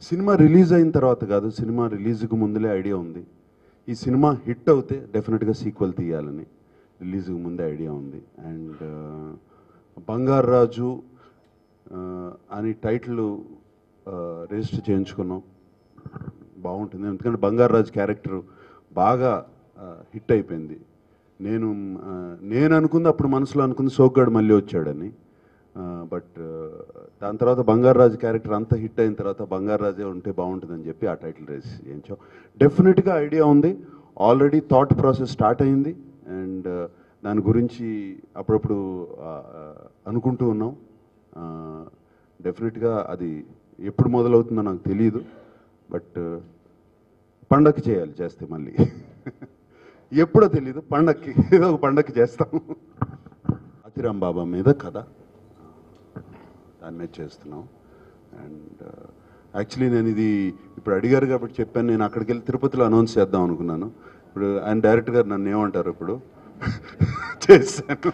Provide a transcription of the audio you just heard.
Cinema release అయిన తర్వాత కాదు, సినిమా రిలీజ్కి ముందులే ఐడియా ఉంది. ఈ సినిమా హిట్ అవుతే డెఫినెట్గా సీక్వెల్ తీయాలని రిలీజ్కి ముందే ఐడియా ఉంది. అండ్ బంగారు రాజు అని టైటిల్ రిజిస్టర్ చేయించుకున్నాం. బాగుంటుంది, ఎందుకంటే బంగారు రాజు క్యారెక్టర్ బాగా హిట్ అయిపోయింది. నేను అనుకుంది, అప్పుడు మనసులో అనుకుంది సోగ్గాడు మళ్ళీ వచ్చాడని. బట్ దాని తర్వాత బంగారు రాజు క్యారెక్టర్ అంతా హిట్ అయిన తర్వాత బంగారు రాజే ఉంటే బాగుంటుందని చెప్పి ఆ టైటిల్ రేస్ చేయించాం. డెఫినెట్గా ఐడియా ఉంది, ఆల్రెడీ థాట్ ప్రాసెస్ స్టార్ట్ అయింది. అండ్ దాని గురించి అప్పుడప్పుడు అనుకుంటూ ఉన్నాం. డెఫినెట్గా అది ఎప్పుడు మొదలవుతుందో నాకు తెలియదు, బట్ పండక్కి చేయాలి, చేస్తే మళ్ళీ ఎప్పుడో తెలీదు, పండక్కి ఏదో ఒక పండక్కి చేస్తాం. అతిరామ్ బాబా మీద కథ, దాని మీద చేస్తున్నాం. అండ్ యాక్చువల్లీ నేను ఇది ఇప్పుడు అడిగారు కాబట్టి చెప్పాను. నేను అక్కడికి వెళ్ళి తిరుపతిలో అనౌన్స్ చేద్దాం అనుకున్నాను. ఇప్పుడు ఆయన డైరెక్టర్ గారు నన్ను ఏమంటారు ఇప్పుడు చేశాను.